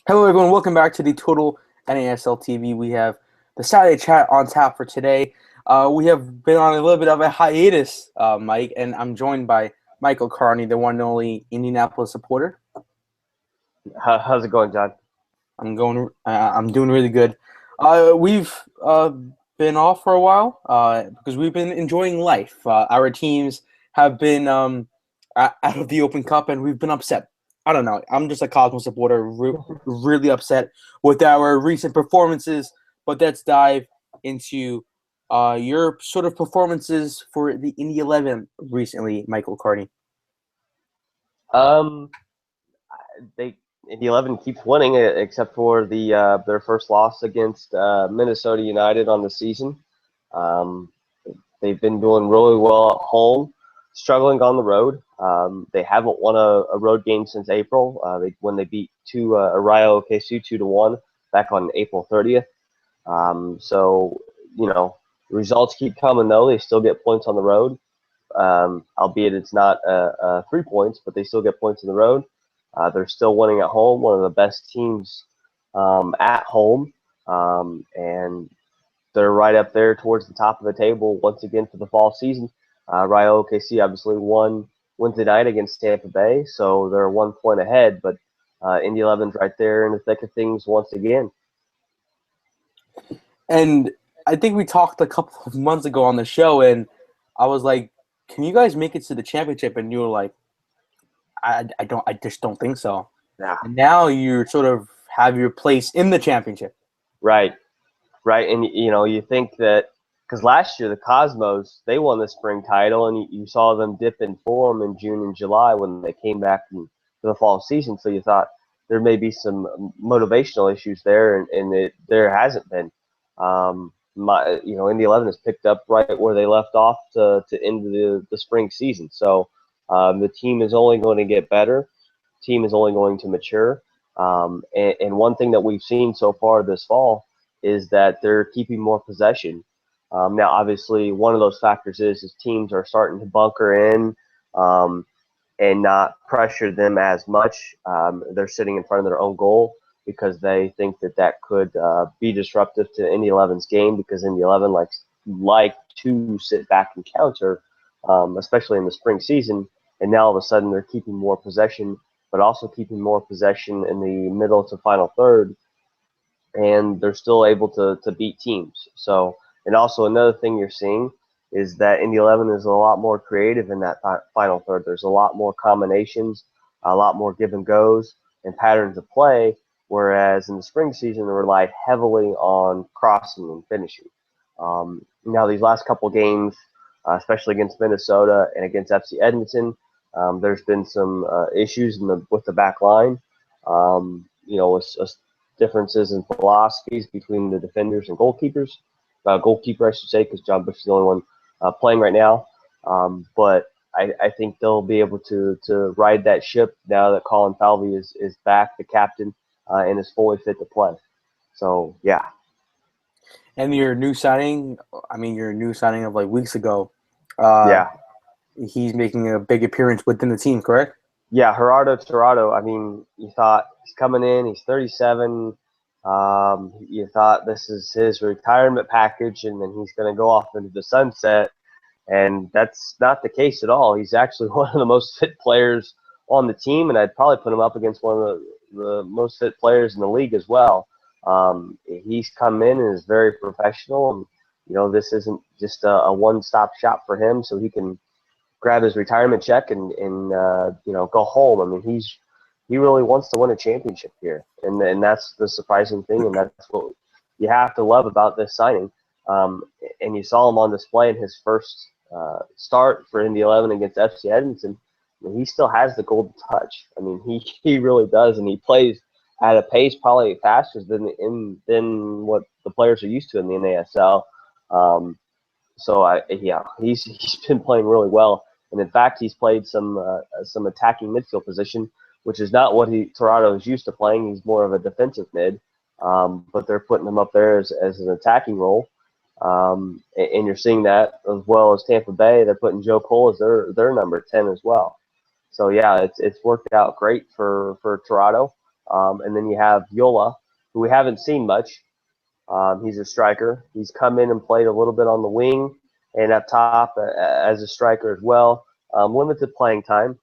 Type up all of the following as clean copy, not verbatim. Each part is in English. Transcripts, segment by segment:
Hello, everyone. Welcome back to the Total NASL TV. We have the Saturday chat on tap for today. We have been on a little bit of a hiatus, Mike, and I'm joined by Michael Carney, the one and only Indianapolis supporter. How's it going, John? I'm doing really good. We've been off for a while because we've been enjoying life. Our teams have been out of the Open Cup, and we've been upset. I don't know. I'm just a Cosmos supporter, really upset with our recent performances. But let's dive into your sort of performances for the Indy 11 recently, Michael Carney. Um, they the 11 keeps winning except for their first loss against Minnesota United on the season. Um, they've been doing really well at home, struggling on the road. They haven't won a road game since April. When they beat Rayo OKC 2-1 back on April 30th. So you know, results keep coming though. They still get points on the road. Albeit it's not 3 points, but they still get points on the road. They're still winning at home, one of the best teams at home, and they're right up there towards the top of the table once again for the fall season. Rayo OKC obviously won Wednesday night against Tampa Bay, so they're 1 point ahead, but Indy Elevens right there in the thick of things once again. And I think we talked a couple of months ago on the show, and I was like, "Can you guys make it to the championship?" And you were like, I just don't think so." Yeah. And now you sort of have your place in the championship. Right. Right, and you think that because last year the Cosmos, they won the spring title, and you saw them dip in form in June and July when they came back for the fall season. So you thought there may be some motivational issues there, and there hasn't been. Indy 11 has picked up right where they left off to end the spring season. So the team is only going to get better. The team is only going to mature. And one thing that we've seen so far this fall is that they're keeping more possession. Now, obviously, one of those factors is teams are starting to bunker in and not pressure them as much. They're sitting in front of their own goal because they think that could be disruptive to Indy 11's game, because Indy 11 like to sit back and counter, especially in the spring season. And now all of a sudden they're keeping more possession, but also keeping more possession in the middle to final third, and they're still able to beat teams. So, and also another thing you're seeing is that Indy 11 is a lot more creative in that final third. There's a lot more combinations, a lot more give and goes and patterns of play, whereas in the spring season they relied heavily on crossing and finishing. Now these last couple games, especially against Minnesota and against FC Edmonton, there's been some issues with the back line. With differences in philosophies between the defenders and goalkeepers. Goalkeeper, I should say, because John Bush is the only one playing right now. But I think they'll be able to ride that ship now that Colin Falvey is back, the captain, and is fully fit to play. So, yeah. And your new signing of like weeks ago, Yeah. he's making a big appearance within the team, correct? Yeah, Gerardo Torrado, I mean, you thought he's coming in, he's 37. You thought this is his retirement package, and then he's going to go off into the sunset. And that's not the case at all. He's actually one of the most fit players on the team, and I'd probably put him up against one of the most fit players in the league as well. He's come in and is very professional, and this isn't just a one-stop shop for him, so he can grab his retirement check and go home. I mean, he really wants to win a championship here, and that's the surprising thing, and that's what you have to love about this signing. And you saw him on display in his first start for Indy 11 against FC Edmonton. I mean, he still has the golden touch. I mean, he really does, and he plays at a pace probably faster than what the players are used to in the NASL. So he's been playing really well, and in fact, he's played some attacking midfield position, which is not what Torrado is used to playing. He's more of a defensive mid, but they're putting him up there as an attacking role, and you're seeing that as well as Tampa Bay. They're putting Joe Cole as their number 10 as well. So yeah, it's worked out great for Torrado. And then you have Meola, who we haven't seen much. He's a striker. He's come in and played a little bit on the wing and up top as a striker as well. Limited playing time.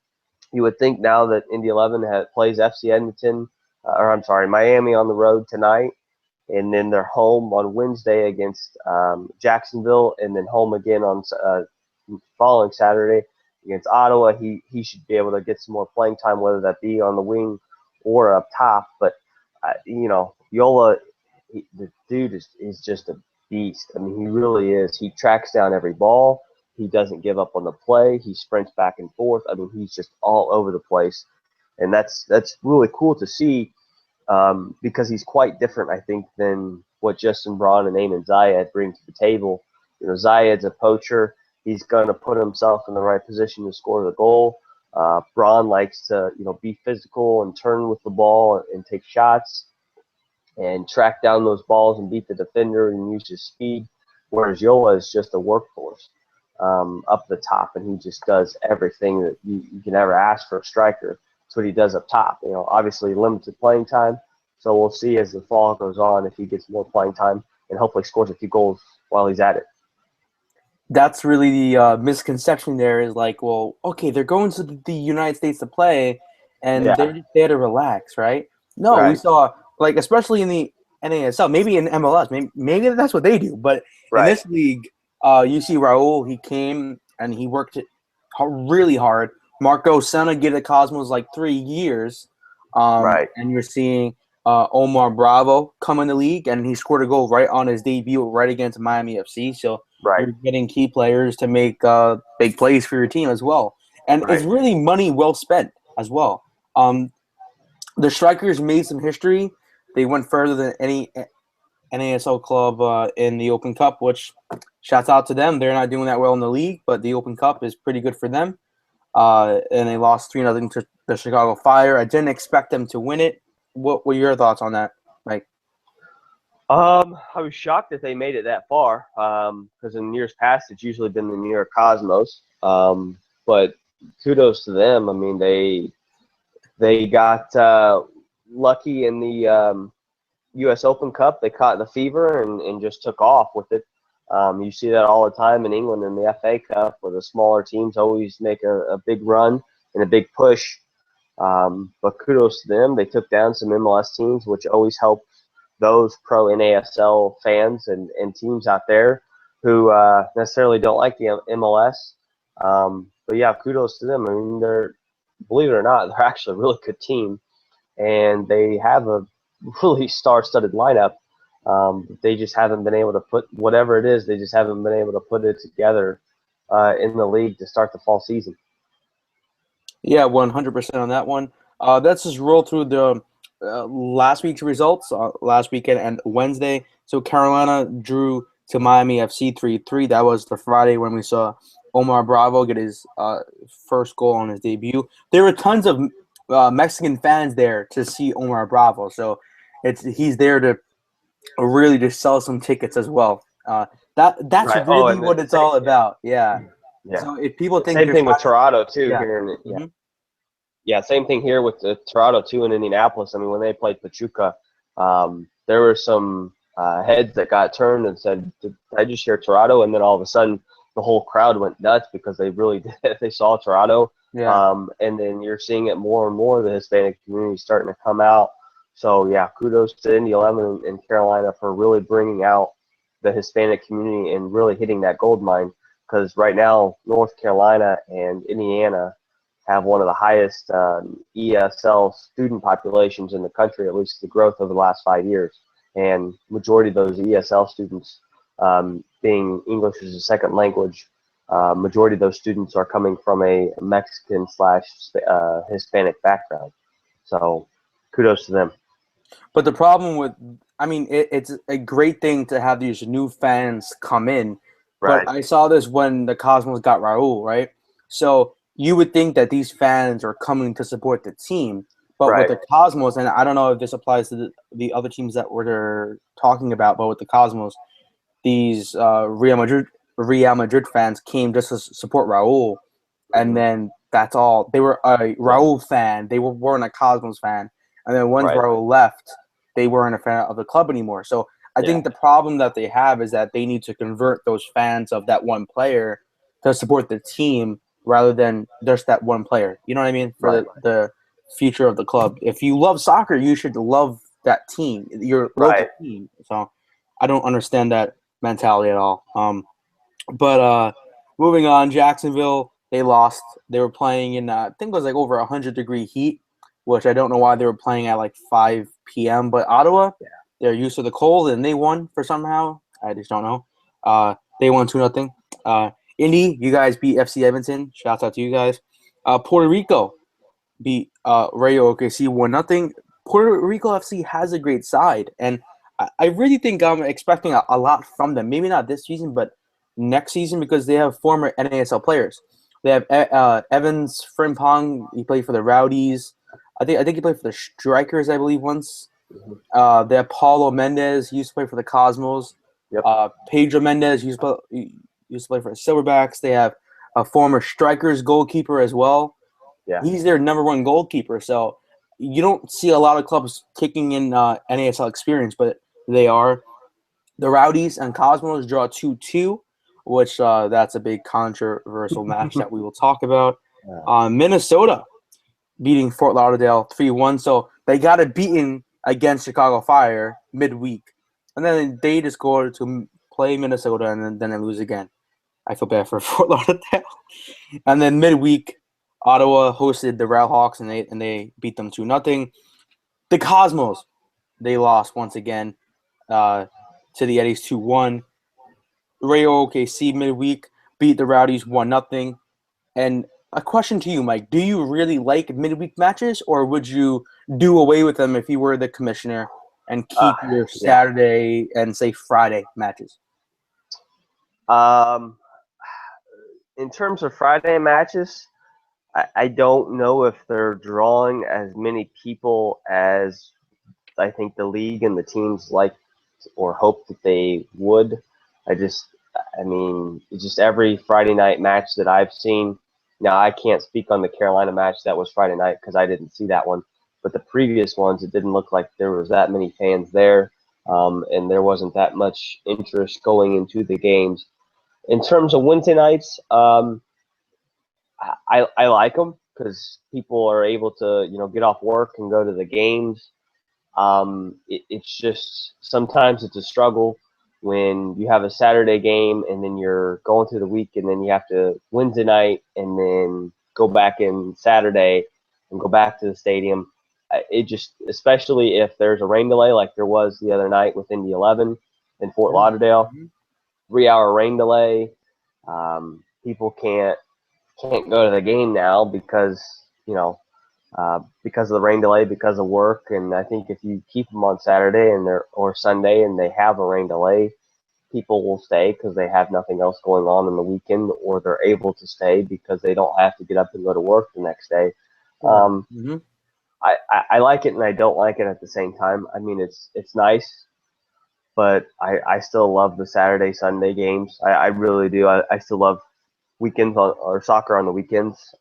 You would think now that Indy 11 plays FC Edmonton, Miami on the road tonight, and then they're home on Wednesday against Jacksonville, and then home again on following Saturday against Ottawa. He should be able to get some more playing time, whether that be on the wing or up top. But Meola, the dude is just a beast. I mean, he really is. He tracks down every ball. He doesn't give up on the play. He sprints back and forth. I mean, he's just all over the place, and that's really cool to see because he's quite different, I think, than what Justin Braun and Eamon Zayed bring to the table. Zayed's a poacher. He's going to put himself in the right position to score the goal. Braun likes to, be physical and turn with the ball and take shots and track down those balls and beat the defender and use his speed, whereas Meola is just a workhorse up the top, and he just does everything that you can ever ask for a striker. That's what he does up top. Obviously limited playing time, so we'll see as the fall goes on if he gets more playing time and hopefully scores a few goals while he's at it. That's really the misconception there is like, well, okay, they're going to the United States to play, and they're just there to relax, right? No, Right. We saw, like, especially in the NASL, maybe in MLS, maybe that's what they do, but in this league, you see Raul, he came and he worked really hard. Marco Senna gave the Cosmos like 3 years, and you're seeing Omar Bravo come in the league, and he scored a goal right on his debut right against Miami FC. So you're getting key players to make big plays for your team as well. And it's really money well spent as well. The Strikers made some history. They went further than any NASL club in the Open Cup, which shouts out to them. They're not doing that well in the league, but the Open Cup is pretty good for them. And they lost 3-0 to the Chicago Fire. I didn't expect them to win it. What were your thoughts on that, Mike? I was shocked that they made it that far because in years past it's usually been the New York Cosmos. But kudos to them. I mean, they got lucky in the U.S. Open Cup. They caught the fever and just took off with it. You see that all the time in England in the FA Cup, where the smaller teams always make a big run and a big push. But kudos to them. They took down some MLS teams, which always helps those pro NASL fans and teams out there who necessarily don't like the MLS. But yeah, kudos to them. I mean, believe it or not, they're actually a really good team, and they have a really star-studded lineup. They just haven't been able to put whatever it is. They just haven't been able to put it together in the league to start the fall season. Yeah, 100% on that one. Let's just roll through the last week's results, last weekend and Wednesday. So Carolina drew to Miami FC 3-3. That was the Friday when we saw Omar Bravo get his first goal on his debut. There were tons of Mexican fans there to see Omar Bravo. So he's there to really just sell some tickets as well. That's really what it's all about. Yeah. So if people think same thing with Toronto too here in same thing here with the Toronto too in Indianapolis. I mean, when they played Pachuca, there were some heads that got turned and said, "Did I just hear Toronto?" And then all of a sudden, the whole crowd went nuts because they really did. They saw Toronto. And then you're seeing it more and more. The Hispanic community is starting to come out. So yeah, kudos to Indy 11 and Carolina for really bringing out the Hispanic community and really hitting that gold mine. Because right now, North Carolina and Indiana have one of the highest ESL student populations in the country, at least the growth over the last 5 years. And majority of those ESL students, being English as a second language, majority of those students are coming from a Mexican / Hispanic background. So kudos to them. But the problem it's a great thing to have these new fans come in. But I saw this when the Cosmos got Raul, right? So you would think that these fans are coming to support the team. But with the Cosmos, and I don't know if this applies to the other teams that we're talking about, but with the Cosmos, these Real Madrid fans came just to support Raul. And then that's all. They were a Raul fan. They weren't a Cosmos fan. And then once Right. Rayo left, they weren't a fan of the club anymore. So I think the problem that they have is that they need to convert those fans of that one player to support the team rather than just that one player. You know what I mean? For Right. the future of the club. If you love soccer, you should love that team, your local Right. team. So I don't understand that mentality at all. But moving on, Jacksonville, they lost. They were playing in, I think it was like over 100-degree heat, which I don't know why they were playing at like 5 p.m. But Ottawa, they're used to the cold, and they won for somehow. I just don't know. They won 2-0. Indy, you guys beat FC Edmonton. Shouts out to you guys. Puerto Rico beat Rayo OKC 1-0. Puerto Rico FC has a great side, and I really think I'm expecting a lot from them. Maybe not this season, but next season because they have former NASL players. They have Evans Frimpong. He played for the Rowdies. I think he played for the Strikers, I believe, once. They have Paulo Mendez. He used to play for the Cosmos. Yep. Pedro Mendez used to play for the Silverbacks. They have a former Strikers goalkeeper as well. Yeah. He's their number one goalkeeper. So you don't see a lot of clubs kicking in NASL experience, but they are. The Rowdies and Cosmos draw 2-2, which that's a big controversial match that we will talk about. Minnesota beating Fort Lauderdale 3-1. So they got it beaten against Chicago Fire midweek. And then they just go to play Minnesota and then they lose again. I feel bad for Fort Lauderdale. And then midweek, Ottawa hosted the Railhawks and they beat them 2-0. The Cosmos, they lost once again to the Eddies 2-1. Rayo OKC midweek beat the Rowdies 1-0. And a question to you, Mike: do you really like midweek matches, or would you do away with them if you were the commissioner and keep your Saturday and say Friday matches? In terms of Friday matches, I don't know if they're drawing as many people as I think the league and the teams like or hope that they would. Just every Friday night match that I've seen. Now, I can't speak on the Carolina match that was Friday night because I didn't see that one. But the previous ones, it didn't look like there was that many fans there, and there wasn't that much interest going into the games. In terms of Wednesday nights, I like them because people are able to get off work and go to the games. It's just sometimes it's a struggle when you have a Saturday game and then you're going through the week and then you have to Wednesday night and then go back in Saturday and go back to the stadium. It just, especially if there's a rain delay like there was the other night with Indy 11 in Fort Lauderdale, 3-hour rain delay. People can't go to the game now because of the rain delay, because of work. And I think if you keep them on Saturday or Sunday and they have a rain delay, people will stay because they have nothing else going on the weekend, or they're able to stay because they don't have to get up and go to work the next day. I like it and I don't like it at the same time. I mean, it's nice, but I still love the Saturday, Sunday games. I really do. I still love weekends or soccer on the weekends.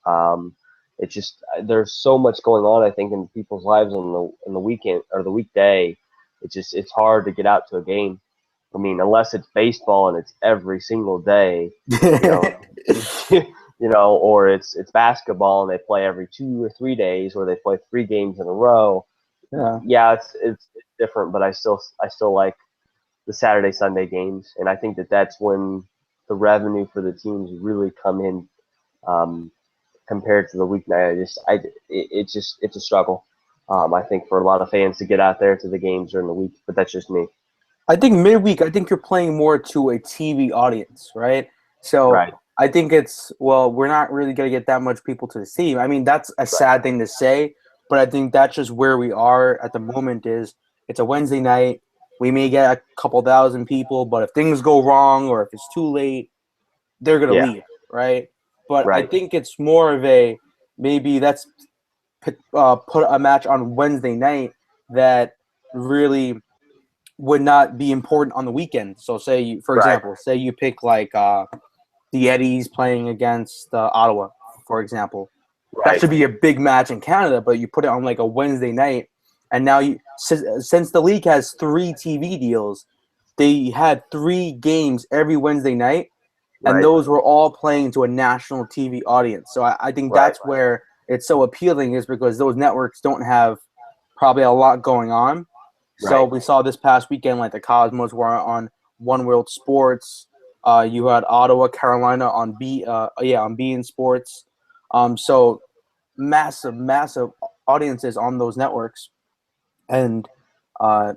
It's just there's so much going on, I think, in people's lives on the weekend or the weekday. It's hard to get out to a game. I mean, unless it's baseball and it's every single day, or it's basketball and they play every 2 or 3 days, or they play 3 games in a row. Yeah, it's different, but I still like the Saturday, Sunday games, and I think that's when the revenue for the teams really come in. Compared to the weeknight, it's a struggle. I think for a lot of fans to get out there to the games during the week, but that's just me. I think midweek, you're playing more to a TV audience, right? So I think we're not really going to get that much people to the team. I mean, that's a sad thing to say, but I think that's just where we are at the moment. Is it's a Wednesday night. We may get a couple thousand people, but if things go wrong or if it's too late, they're going to leave, right? But I think it's more of maybe that's put a match on Wednesday night that really would not be important on the weekend. So for example, say you pick like the Eddies playing against Ottawa, for example. That should be a big match in Canada, but you put it on like a Wednesday night And now, since the league has 3 TV deals, they had 3 games every Wednesday night, and Right. those were all playing to a national TV audience. So I think Right. that's where it's so appealing, is because those networks don't have probably a lot going on. So Right. we saw this past weekend, like the Cosmos were on One World Sports. You had Ottawa, Carolina on on beIN Sports. So massive audiences on those networks, and uh,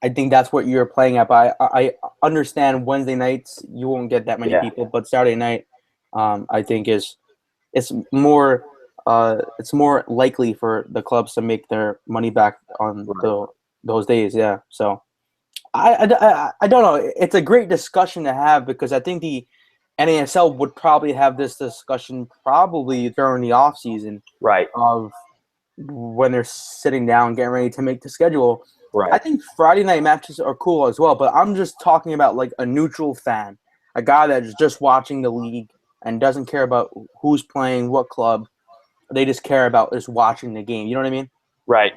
I think that's what you're playing at. But I understand Wednesday nights you won't get that many Yeah. people, but Saturday night, I think it's more it's more likely for the clubs to make their money back on Right. those days. Yeah, so I don't know. It's a great discussion to have, because I think the NASL would probably have this discussion probably during the off season Right. of when they're sitting down getting ready to make the schedule. I Right. think Friday night matches are cool as well, but I'm just talking about like a neutral fan, a guy that's just watching the league and doesn't care about who's playing, what club. They just care about just watching the game. You know what I mean? Right.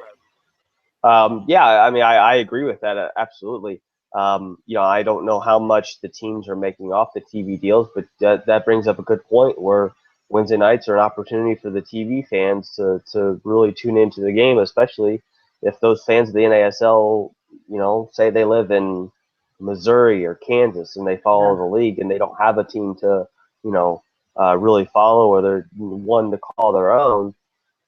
Yeah, I mean, I agree with that, absolutely. I don't know how much the teams are making off the TV deals, but that brings up a good point, where Wednesday nights are an opportunity for the TV fans to really tune into the game, especially if those fans of the NASL, say they live in Missouri or Kansas and they follow Yeah. the league and they don't have a team to, really follow, or they're one to call their own.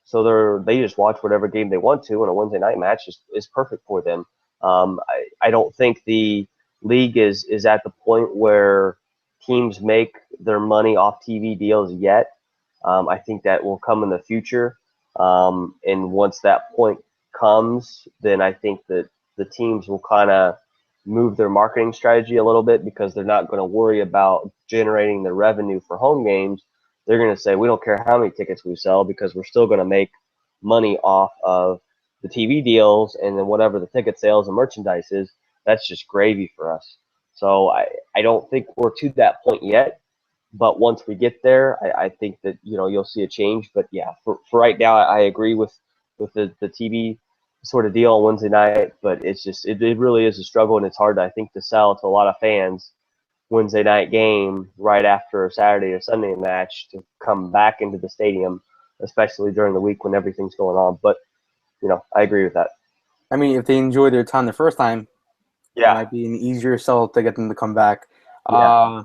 So they just watch whatever game they want to, and a Wednesday night match is perfect for them. I don't think the league is at the point where teams make their money off TV deals yet. I think that will come in the future. And once that point comes, then I think that the teams will kind of move their marketing strategy a little bit, because they're not going to worry about generating the revenue for home games. They're going to say, we don't care how many tickets we sell, because we're still going to make money off of the TV deals, and then whatever the ticket sales and merchandise is, that's just gravy for us. So I don't think we're to that point yet. But once we get there, I think that you'll see a change. But yeah, for right now, I agree with the TV sort of deal on Wednesday night. But it's just it really is a struggle, and it's hard, I think, to sell to a lot of fans Wednesday night game right after a Saturday or Sunday match to come back into the stadium, especially during the week when everything's going on. But I agree with that. I mean, if they enjoy their time the first time, it Yeah, might be an easier sell to get them to come back. yeah, Uh,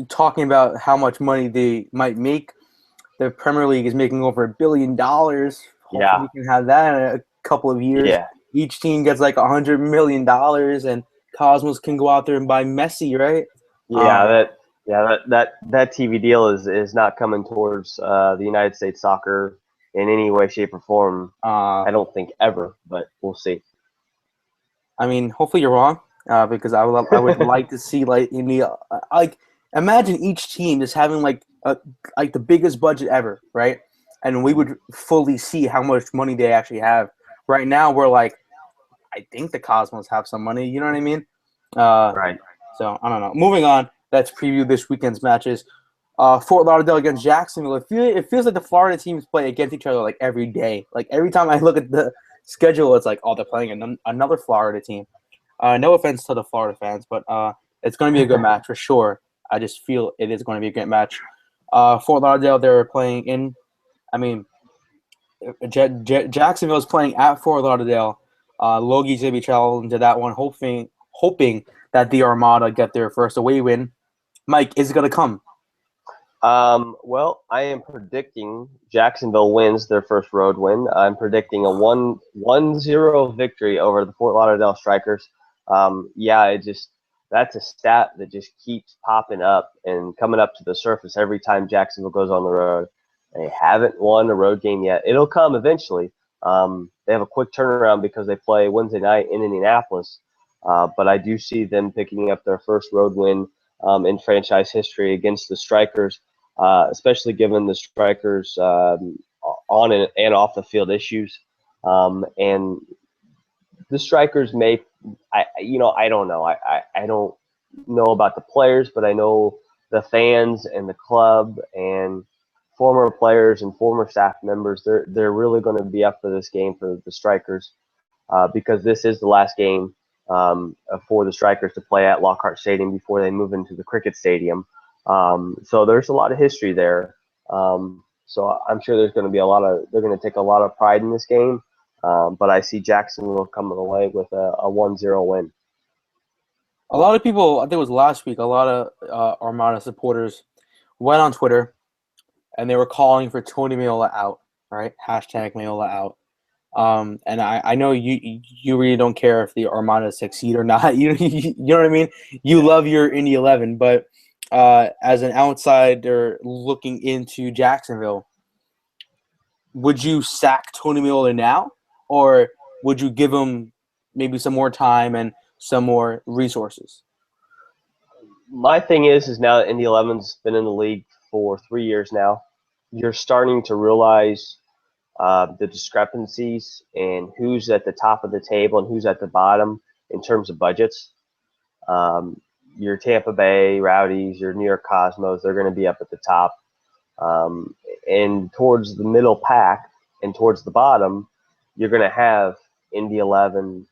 Talking about how much money they might make, the Premier League is making over $1 billion. Hopefully, yeah, we can have that in a couple of years. yeah. Each team gets like $100 million, and Cosmos can go out there and buy Messi, right? Yeah, that TV deal is not coming towards the United States soccer in any way, shape, or form. Uh, I don't think ever, but we'll see. I mean, hopefully you're wrong, because I would like to see like like imagine each team just having like the biggest budget ever, right? And we would fully see how much money they actually have. Right now, we're like, I think the Cosmos have some money. You know what I mean? Uh, Right. so I don't know. Moving on. Let's preview this weekend's matches. Fort Lauderdale against Jacksonville. It feels like the Florida teams play against each other like every day. Like every time I look at the schedule, it's like, oh, they're playing another Florida team. No offense to the Florida fans, but it's going to be a good match for sure. I just feel it is going to be a great match. Fort Lauderdale, they're playing in. I mean, Jacksonville is playing at Fort Lauderdale. Logie's going to be traveling to that one, hoping that the Armada get their first away win. Mike, is it going to come? Well, I am predicting Jacksonville wins their first road win. I'm predicting a 1-0 victory over the Fort Lauderdale Strikers. Yeah, that's a stat that just keeps popping up and coming up to the surface every time Jacksonville goes on the road. They haven't won a road game yet. It'll come eventually. They have a quick turnaround because they play Wednesday night in Indianapolis. But I do see them picking up their first road win in franchise history against the Strikers. Especially given the Strikers' on and off the field issues. And the Strikers I don't know. I don't know about the players, but I know the fans and the club and former players and former staff members, they're really going to be up for this game for the Strikers, because this is the last game for the Strikers to play at Lockhart Stadium before they move into the Cricket Stadium. So there's a lot of history there. So I'm sure there's going to be they're going to take a lot of pride in this game. But I see Jacksonville coming away with a 1-0 win. A lot of people, I think it was last week, a lot of Armada supporters went on Twitter and they were calling for Tony Meola out, right? Hashtag Meola out. And I know you really don't care if the Armada succeed or not. You know what I mean? You love your Indy 11, but as an outsider looking into Jacksonville, would you sack Tony Meola now, or would you give him maybe some more time and some more resources? My thing is now that Indy Elevens been in the league for 3 years now, you're starting to realize the discrepancies and who's at the top of the table and who's at the bottom in terms of budgets. Your Tampa Bay Rowdies, your New York Cosmos, they're going to be up at the top. And towards the middle pack and towards the bottom, you're going to have Indy 11,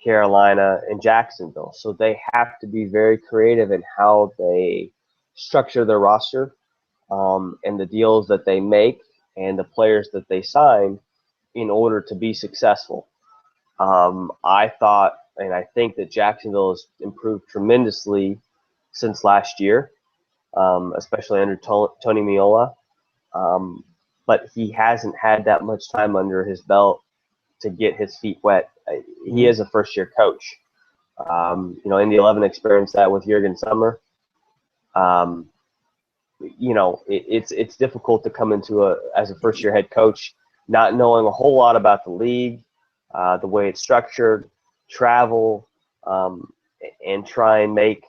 Carolina, and Jacksonville. So they have to be very creative in how they structure their roster, and the deals that they make and the players that they sign in order to be successful. I thought, and I think that Jacksonville has improved tremendously since last year, especially under Tony Meola. But he hasn't had that much time under his belt to get his feet wet. He is a first-year coach. Indy 11 experienced that with Jurgen Summer. It's difficult to come into as a first-year head coach, not knowing a whole lot about the league, the way it's structured, travel, and try and make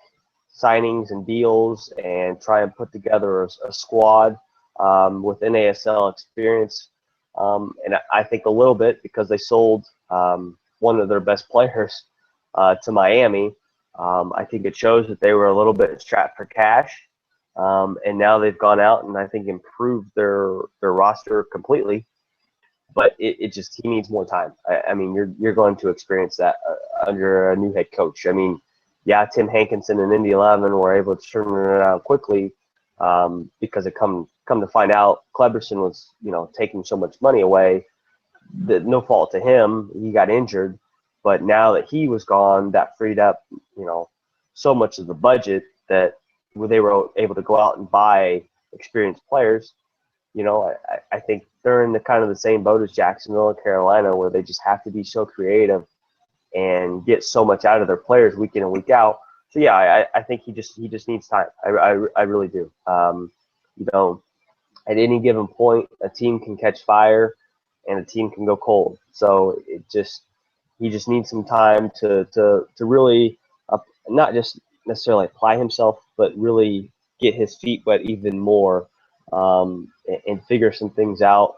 signings and deals and try and put together a squad with NASL experience. And I think a little bit because they sold one of their best players to Miami. I think it shows that they were a little bit strapped for cash. And now they've gone out and I think improved their roster completely. But he needs more time. I mean, you're going to experience that under a new head coach. I mean, yeah, Tim Hankinson and Indy 11 were able to turn it around quickly because it come to find out Cleberson was, taking so much money away that no fault to him. He got injured. But now that he was gone, that freed up, so much of the budget that they were able to go out and buy experienced players. I think they're in the kind of the same boat as Jacksonville and Carolina, where they just have to be so creative and get so much out of their players week in and week out. So yeah, I think he just needs time. I really do. At any given point, a team can catch fire and a team can go cold. So he just needs some time to really not just necessarily apply himself, but really get his feet wet even more, and figure some things out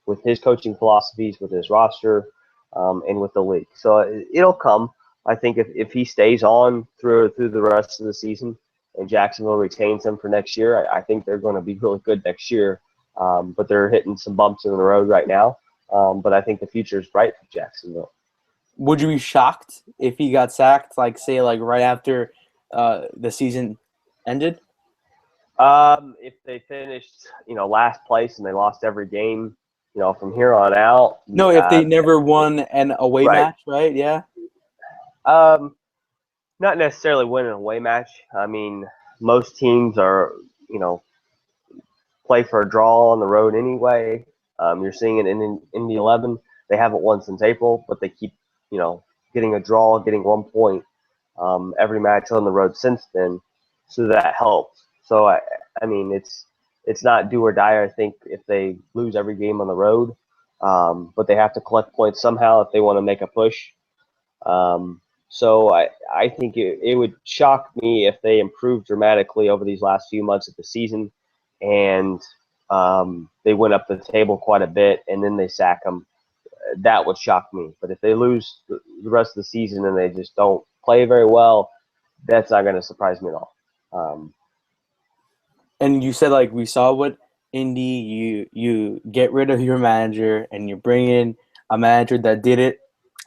with his coaching philosophies, with his roster, and with the league. So it'll come. I think if he stays on through the rest of the season and Jacksonville retains him for next year, I think they're going to be really good next year. But they're hitting some bumps in the road right now. But I think the future is bright for Jacksonville. Would you be shocked if he got sacked, say right after the season ended? If they finished, last place and they lost every game, from here on out. No, if they never won an away match, right? Yeah. Not necessarily win an away match. I mean, most teams are, play for a draw on the road anyway. You're seeing it in the 11. They haven't won since April, but they keep, getting a draw, getting 1 point every match on the road since then. So that helps. So I mean, it's not do or die. I think if they lose every game on the road, but they have to collect points somehow if they want to make a push. So I think it would shock me if they improved dramatically over these last few months of the season, and they went up the table quite a bit, and then they sack them. That would shock me. But if they lose the rest of the season and they just don't play very well, that's not going to surprise me at all. And you said we saw what Indy, you get rid of your manager and you bring in a manager that did it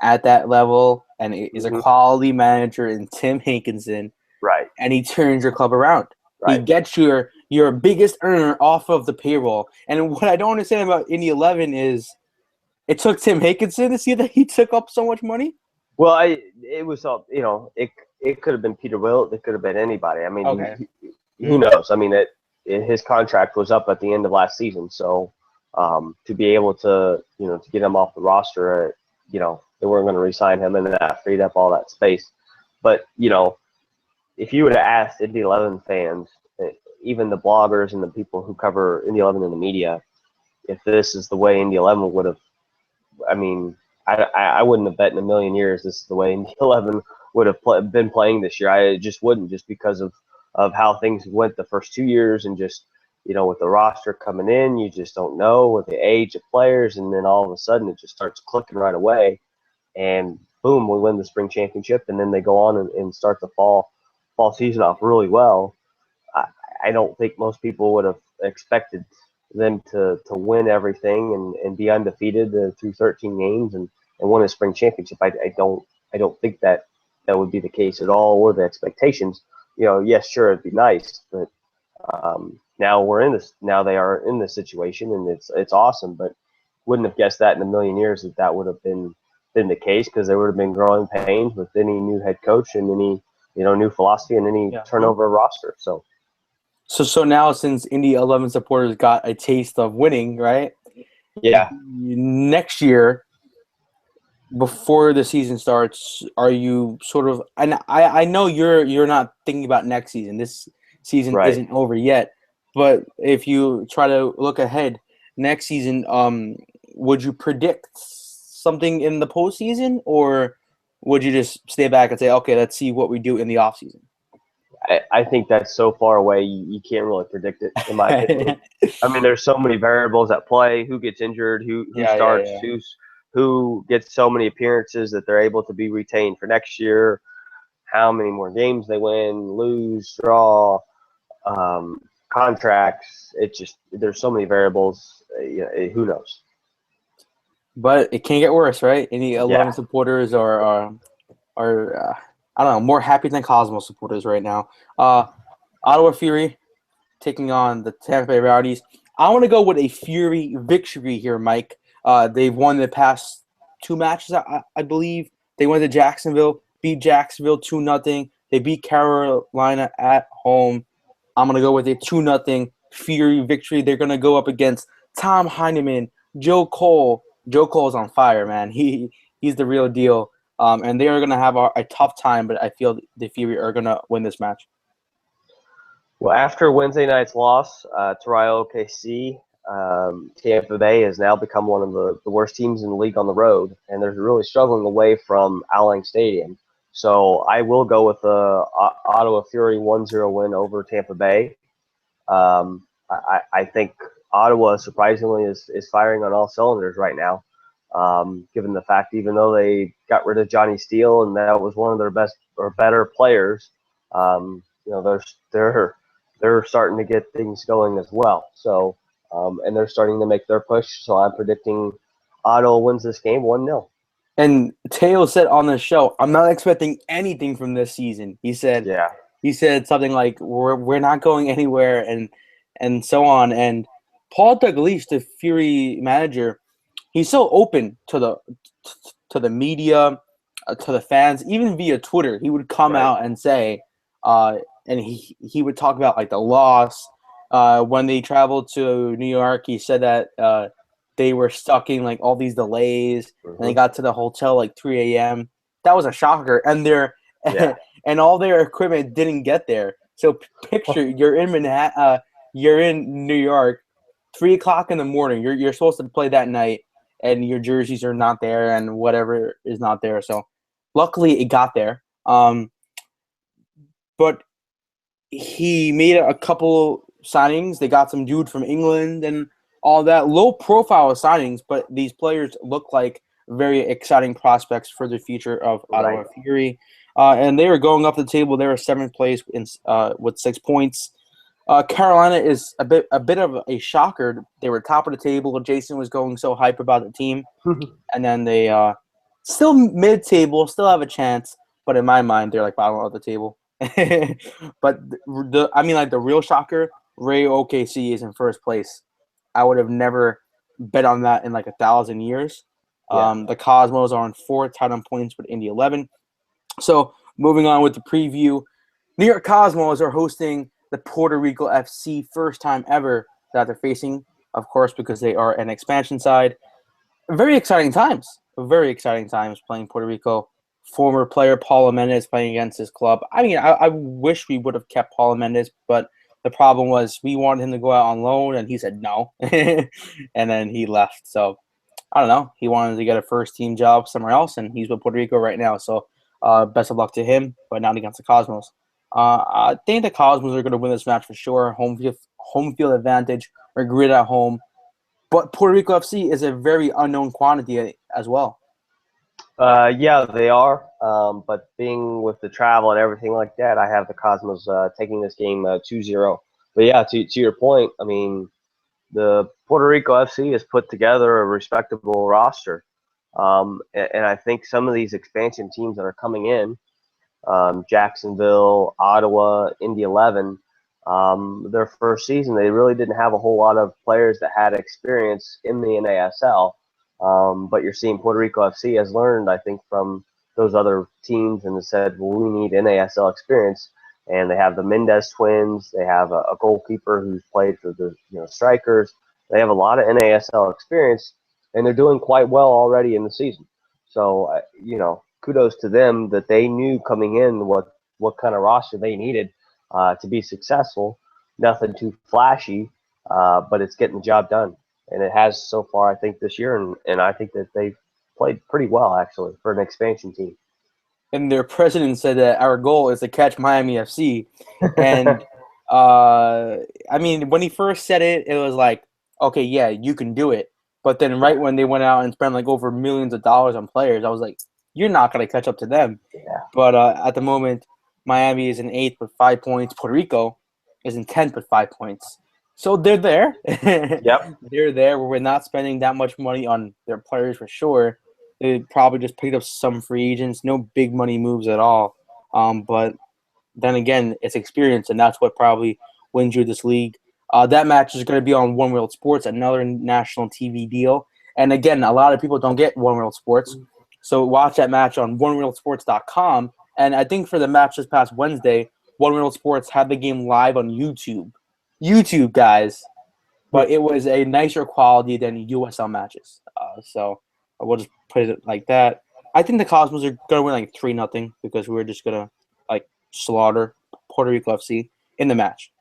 at that level and is a Hmm. quality manager in Tim Hankinson, Right, and he turns your club around. He right. gets your biggest earner off of the payroll. And what I don't understand about Indy 11 is it took Tim Hankinson to see that he took up so much money. Well, it was all, it could have been Peter Wilt, it could have been anybody. I mean, Okay. who knows? I mean, his contract was up at the end of last season, so to be able to to get him off the roster, they weren't going to re-sign him, and that freed up all that space. But if you would have asked Indy 11 fans, even the bloggers and the people who cover Indy 11 in the media, if this is the way Indy 11 would have, I mean, I wouldn't have bet in a million years this is the way Indy 11 would have been playing this year. I just wouldn't, just because of how things went the first 2 years, and just with the roster coming in, you just don't know with the age of players, and then all of a sudden it just starts clicking right away, and boom, we win the spring championship, and then they go on and start the fall season off really well. I don't think most people would have expected them to win everything and be undefeated through 13 games and win a spring championship. I don't think that would be the case at all, or the expectations. Yes, sure, it'd be nice, but now we're in this. Now they are in this situation, and it's awesome. But wouldn't have guessed that in a million years that would have been the case, because there would have been growing pains with any new head coach and any new philosophy and any Yeah. turnover roster. So. So now, since Indy 11 supporters got a taste of winning, right? Yeah. Next year, before the season starts, are you sort of? And I know you're not thinking about next season. This season Right. isn't over yet. But if you try to look ahead next season, would you predict something in the postseason, or would you just stay back and say, okay, let's see what we do in the offseason? I think that's so far away, you can't really predict it, in my opinion. I mean, there's so many variables at play. Who gets injured? Who starts? Yeah. Who gets so many appearances that they're able to be retained for next year? How many more games they win, lose, draw, contracts? It just, there's so many variables. Who knows? But it can't get worse, right? Any 11 Yeah. supporters are I don't know, more happy than Cosmos supporters right now. Ottawa Fury taking on the Tampa Bay Rowdies. I want to go with a Fury victory here, Mike. They've won the past two matches, I believe. They went to Jacksonville, beat Jacksonville 2-0. They beat Carolina at home. I'm going to go with a 2-0 Fury victory. They're going to go up against Tom Heineman, Joe Cole. Joe Cole's on fire, man. He's the real deal. And they are going to have a tough time, but I feel the Fury are going to win this match. Well, after Wednesday night's loss to Rayo OKC, Tampa Bay has now become one of the worst teams in the league on the road, and they're really struggling away from Alling Stadium. So I will go with the Ottawa Fury 1-0 win over Tampa Bay. I think Ottawa, surprisingly, is firing on all cylinders right now, given the fact, even though they got rid of Johnny Steele and that was one of their best or better players, they're starting to get things going as well. So, and they're starting to make their push. So I'm predicting Ottawa wins this game 1-0. And Teo said on the show, I'm not expecting anything from this season. He said something like, we're not going anywhere, and so on. And Paul Dalglish, the Fury manager, he's so open to the media, to the fans, even via Twitter. He would come out and say, and he would talk about like the loss. When they traveled to New York, he said that they were stuck in like all these delays, and they got to the hotel like 3 a.m. That was a shocker, and and all their equipment didn't get there. So picture you're in Manhattan, you're in New York, 3 o'clock in the morning. You're supposed to play that night, and your jerseys are not there, and whatever is not there. So luckily it got there. But he made a couple signings. They got some dude from England and all that. Low profile signings, but these players look like very exciting prospects for the future of Ottawa Fury. And they were going up the table. They were seventh place with 6 points. Carolina is a bit of a shocker. They were top of the table. Jason was going so hype about the team, and then they still mid-table, still have a chance. But in my mind, they're like bottom of the table. But the real shocker, Rayo OKC is in first place. I would have never bet on that in like 1,000 years. Yeah. The Cosmos are on fourth, tied on points with Indy 11. So moving on with the preview, New York Cosmos are hosting the Puerto Rico FC, first time ever that they're facing, of course, because they are an expansion side. Very exciting times. Very exciting times playing Puerto Rico. Former player Paulo Mendes playing against his club. I mean, I wish we would have kept Paulo Mendes, but the problem was we wanted him to go out on loan, and he said no. And then he left. So, I don't know. He wanted to get a first-team job somewhere else, and he's with Puerto Rico right now. So, best of luck to him, but not against the Cosmos. I think the Cosmos are going to win this match for sure. Home field advantage. We're grid at home. But Puerto Rico FC is a very unknown quantity as well. Yeah, they are. But being with the travel and everything like that, I have the Cosmos taking this game 2-0. But yeah, to your point, I mean, the Puerto Rico FC has put together a respectable roster. And I think some of these expansion teams that are coming in, Jacksonville, Ottawa, Indy 11, their first season, they really didn't have a whole lot of players that had experience in the NASL. But you're seeing Puerto Rico FC has learned, I think, from those other teams and has said, well, we need NASL experience. And they have the Mendez twins. They have a goalkeeper who's played for the strikers. They have a lot of NASL experience, and they're doing quite well already in the season. So, kudos to them that they knew coming in what kind of roster they needed to be successful. Nothing too flashy, but it's getting the job done. And it has so far, I think, this year. And I think that they've played pretty well, actually, for an expansion team. And their president said that our goal is to catch Miami FC. And, I mean, when he first said it, it was like, okay, yeah, you can do it. But then right when they went out and spent like over millions of dollars on players, I was like, you're not going to catch up to them. Yeah. But at the moment, Miami is in 8th with 5 points. Puerto Rico is in 10th with 5 points. So they're there. Yep. They're there where we're not spending that much money on their players for sure. They probably just picked up some free agents, no big money moves at all. But then again, it's experience, and that's what probably wins you this league. That match is going to be on One World Sports, another national TV deal. And again, a lot of people don't get One World Sports. So watch that match on oneworldsports.com. And I think for the match this past Wednesday, One World Sports had the game live on YouTube. YouTube, guys. But it was a nicer quality than USL matches. So we'll just put it like that. I think the Cosmos are going to win like 3-0 because we're just going to like slaughter Puerto Rico FC in the match.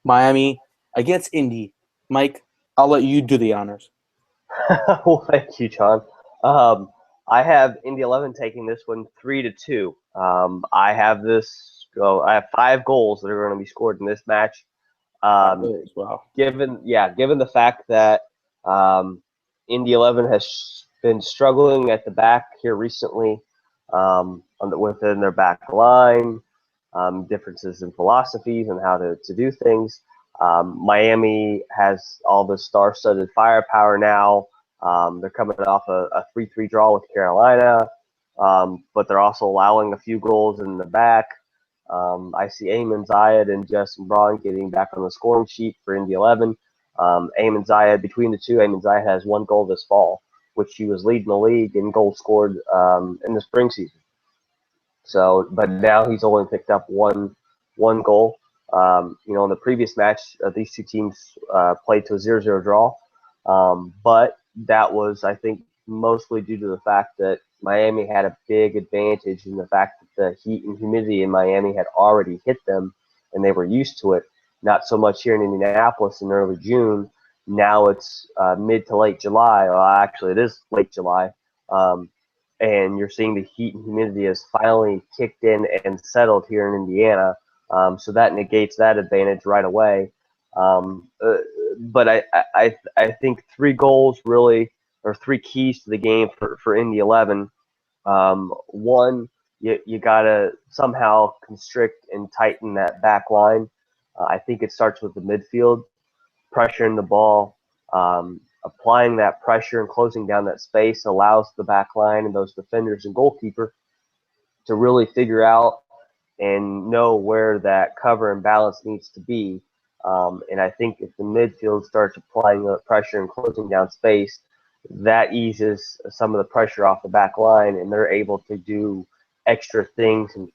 Miami against Indy. Mike, I'll let you do the honors. Well, thank you, John. I have Indy 11 taking this one 3-2. I have I have 5 goals that are going to be scored in this match. Wow. Given the fact that Indy 11 has been struggling at the back here recently, within their back line, differences in philosophies and how to do things. Miami has all the star-studded firepower now. They're coming off a 3-3 draw with Carolina, but they're also allowing a few goals in the back. I see Eamon Zayed and Justin Braun getting back on the scoring sheet for Indy 11. Eamon Zayed, between the two, Eamon Zayed has 1 goal this fall, which he was leading the league in goals scored in the spring season. So, but now he's only picked up one goal. In the previous match, these two teams played to a 0-0 draw. But that was, I think, mostly due to the fact that Miami had a big advantage in the fact that the heat and humidity in Miami had already hit them and they were used to it. Not so much here in Indianapolis in early June. Now it's mid to late July. Well, actually, it is late July. And you're seeing the heat and humidity has finally kicked in and settled here in Indiana. So that negates that advantage right away. But I think 3 goals really, or 3 keys to the game for Indy 11. One, you got to somehow constrict and tighten that back line. I think it starts with the midfield, pressuring the ball, applying that pressure and closing down that space allows the back line and those defenders and goalkeeper to really figure out and know where that cover and balance needs to be. And I think if the midfield starts applying the pressure and closing down space, that eases some of the pressure off the back line, and they're able to do extra things and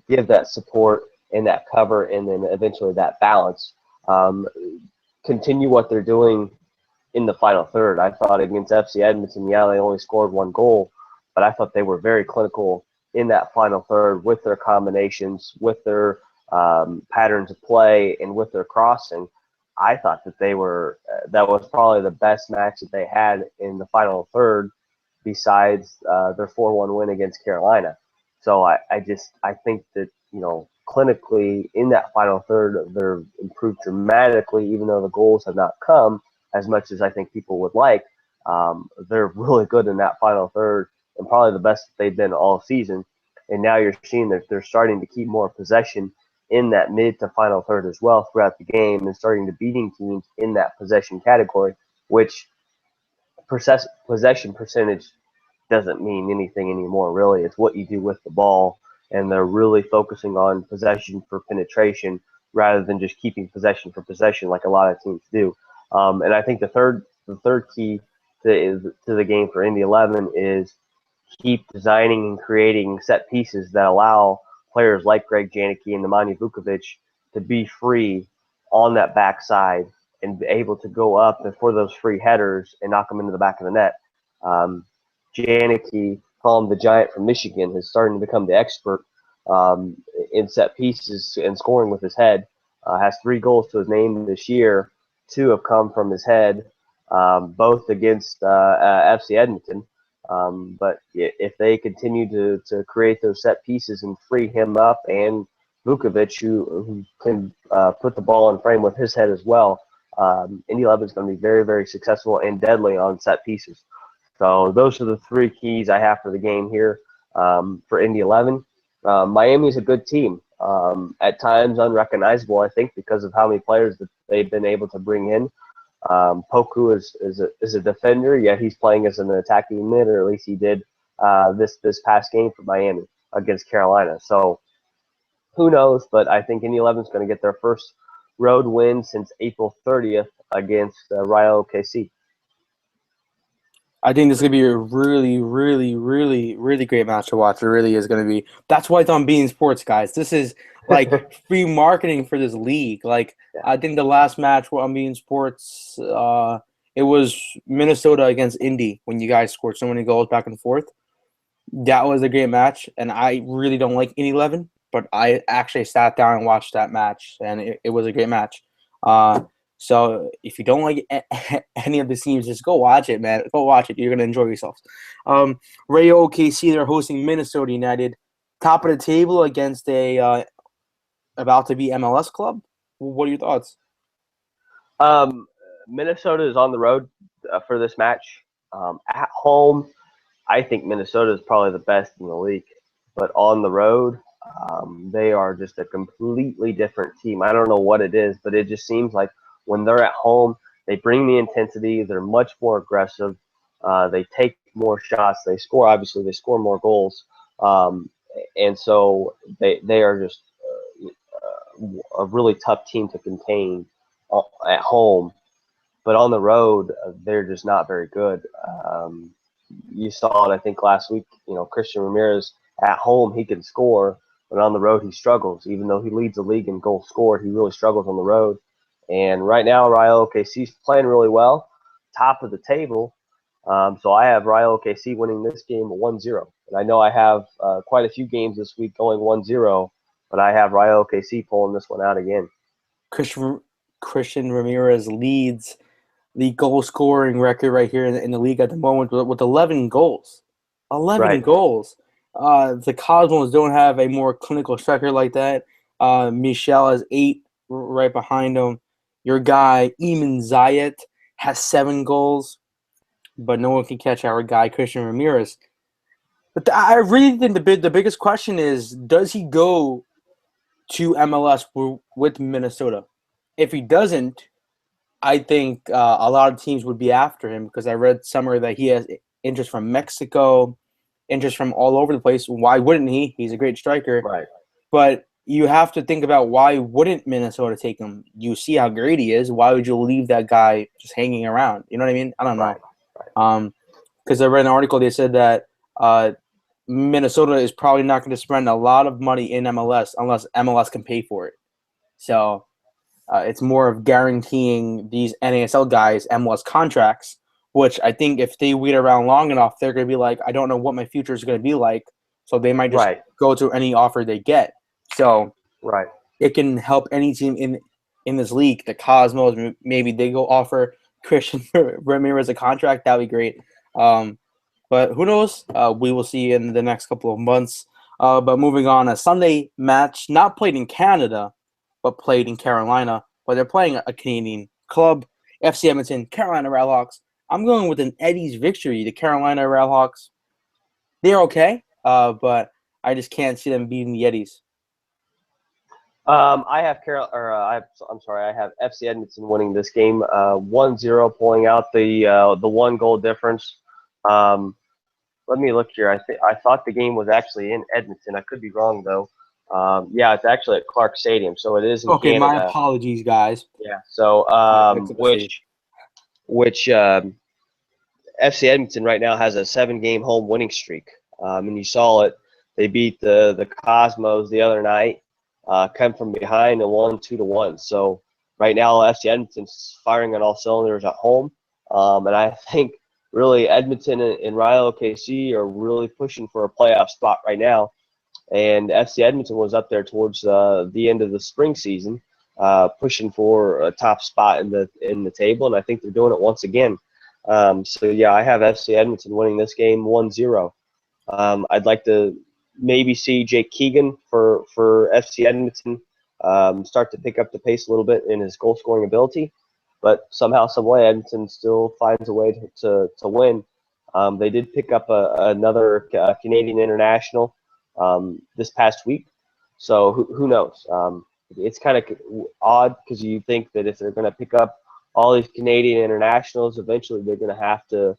give that support and that cover, and then eventually that balance. Continue what they're doing in the final third. I thought against FC Edmonton, yeah, they only scored 1 goal, but I thought they were very clinical in that final third with their combinations, with their patterns of play, and with their crossing. I thought that they were that was probably the best match that they had in the final third, besides their 4-1 win against Carolina. So I think that, clinically in that final third, they're improved dramatically, even though the goals have not come as much as I think people would like. They're really good in that final third, and probably the best that they've been all season. And now you're seeing that they're starting to keep more possession in that mid to final third as well throughout the game, and starting to beating teams in that possession category, which possession percentage doesn't mean anything anymore, really. It's what you do with the ball, and they're really focusing on possession for penetration rather than just keeping possession for possession like a lot of teams do. And I think the third key to the game for Indy 11 is keep designing and creating set pieces that allow players like Greg Janicki and Nemanja Vukovic to be free on that backside and be able to go up for those free headers and knock them into the back of the net. Janicki, call him the Giant from Michigan, is starting to become the expert in set pieces and scoring with his head. Has 3 goals to his name this year. 2 have come from his head, both against FC Edmonton. But if they continue to create those set pieces and free him up, and Vukovic, who can put the ball in frame with his head as well, Indy Elevens is going to be very, very successful and deadly on set pieces. So those are the 3 keys I have for the game here for Indy 11. Miami is a good team. At times unrecognizable, I think, because of how many players that they've been able to bring in. Poku is a defender, yet he's playing as an attacking mid, or at least he did this past game for Miami against Carolina. So who knows? But I think Indy Elevens is going to get their first road win since April 30th against Rayo OKC. I think this is going to be a really, really, really, really great match to watch. It really is going to be. That's why it's on beIN Sports, guys. This is like free marketing for this league. Like, Yeah. I think the last match on beIN Sports, it was Minnesota against Indy when you guys scored so many goals back and forth. That was a great match, and I really don't like Indy 11, but I actually sat down and watched that match, and it was a great match. So if you don't like any of the teams, just go watch it, man. Go watch it. You're going to enjoy yourselves. Rayo OKC, they're hosting Minnesota United. Top of the table against a about to be MLS club. What are your thoughts? Minnesota is on the road for this match. At home, I think Minnesota is probably the best in the league. But on the road, they are just a completely different team. I don't know what it is, but it just seems like when they're at home, they bring the intensity. They're much more aggressive. They take more shots. They score. Obviously, they score more goals. And so they are just a really tough team to contain at home. But on the road, they're just not very good. You saw it, I think, last week. Christian Ramirez at home, he can score, but on the road, he struggles. Even though he leads the league in goals scored, he really struggles on the road. And right now, Rayo OKC is playing really well, top of the table. So I have Rayo OKC winning this game 1-0. And I know I have quite a few games this week going 1-0, but I have Rayo OKC pulling this one out again. Christian Ramirez leads the goal scoring record right here in the league at the moment with 11 goals. 11 goals. The Cosmos don't have a more clinical striker like that. Michel has 8 right behind him. Your guy, Eamon Zayat, has 7 goals, but no one can catch our guy, Christian Ramirez. But I really think the biggest question is, does he go to MLS with Minnesota. If he doesn't, I think a lot of teams would be after him because I read somewhere that he has interest from Mexico, interest from all over the place. Why wouldn't he? He's a great striker. Right. But you have to think about why wouldn't Minnesota take him? You see how great he is. Why would you leave that guy just hanging around? You know what I mean? I don't know. Right. Because I read an article, they said that Minnesota is probably not going to spend a lot of money in MLS unless MLS can pay for it. So it's more of guaranteeing these NASL guys MLS contracts, which I think if they wait around long enough, they're going to be like, I don't know what my future is going to be like. So they might just go to any offer they get. So it can help any team in this league. The Cosmos, maybe they go offer Christian Ramirez a contract. That would be great. But who knows? We will see in the next couple of months. But moving on, a Sunday match, not played in Canada, but played in Carolina. But they're playing a Canadian club, FC Edmonton, Carolina Railhawks. I'm going with an Eddie's victory. The Carolina Railhawks, they're okay, but I just can't see them beating the Eddies. I have I have FC Edmonton winning this game, 1-0, pulling out the one goal difference. Let me look here. I thought the game was actually in Edmonton. I could be wrong though. Yeah, it's actually at Clark Stadium, so it is in Canada. My apologies, guys. Yeah. So which FC Edmonton right now has a 7-game home winning streak, and you saw it. They beat the Cosmos the other night. Come from behind and won 2-1. So right now, FC Edmonton's firing on all cylinders at home, and I think really Edmonton and Rayo OKC are really pushing for a playoff spot right now. And FC Edmonton was up there towards the end of the spring season, pushing for a top spot in the table, and I think they're doing it once again. So yeah, I have FC Edmonton winning this game 1-0. I'd like to maybe see Jake Keegan for FC Edmonton start to pick up the pace a little bit in his goal scoring ability, but somehow, some way, Edmonton still finds a way to win. They did pick up another Canadian international this past week, so who knows? It's kind of odd because you think that if they're going to pick up all these Canadian internationals, eventually they're going to have to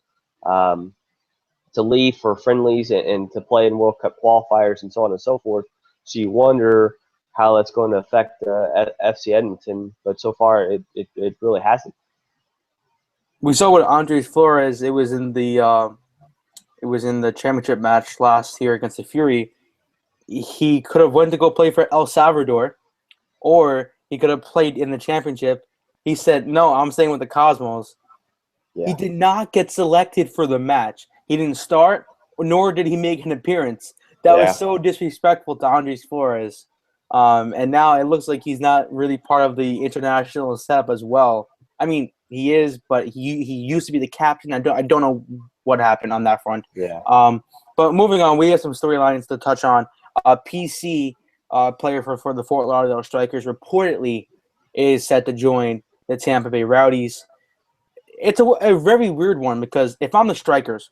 leave for friendlies and to play in World Cup qualifiers and so on and so forth. So you wonder how that's going to affect FC Edmonton, but so far it really hasn't. We saw with Ruiz Flores. It was in the championship match last year against the Fury. He could have went to go play for El Salvador, or he could have played in the championship. He said, "No, I'm staying with the Cosmos." Yeah. He did not get selected for the match. He didn't start, nor did he make an appearance. That was so disrespectful to Ruiz Flores. And now it looks like he's not really part of the international setup as well. I mean, he is, but he used to be the captain. I don't know what happened on that front. Yeah. But moving on, we have some storylines to touch on. PC player for the Fort Lauderdale Strikers reportedly is set to join the Tampa Bay Rowdies. It's a very weird one because if I'm the Strikers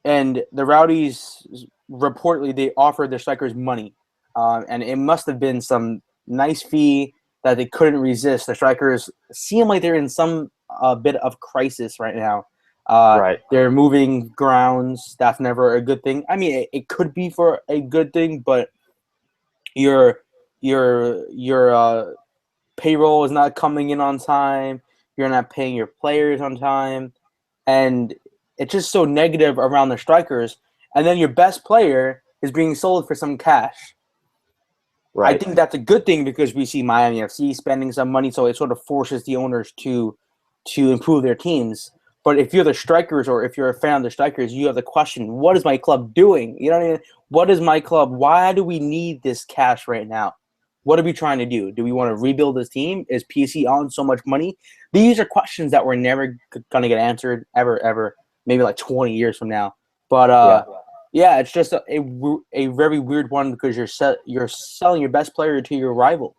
and the Rowdies reportedly they offered the Strikers money, and it must have been some nice fee that they couldn't resist. The Strikers seem like they're in some bit of crisis right now. They're moving grounds. That's never a good thing. I mean, it could be for a good thing, but your payroll is not coming in on time. You're not paying your players on time, and it's just so negative around the Strikers. And then your best player is being sold for some cash. I think that's a good thing because we see Miami FC spending some money, so it sort of forces the owners to improve their teams. But if you're the Strikers or if you're a fan of the Strikers, you have the question, what is my club doing? You know what I mean? What is my club? Why do we need this cash right now? What are we trying to do? Do we want to rebuild this team? Is PC on so much money? These are questions that we're never going to get answered ever, maybe like 20 years from now. But yeah, it's just a very weird one because you're selling your best player to your rival.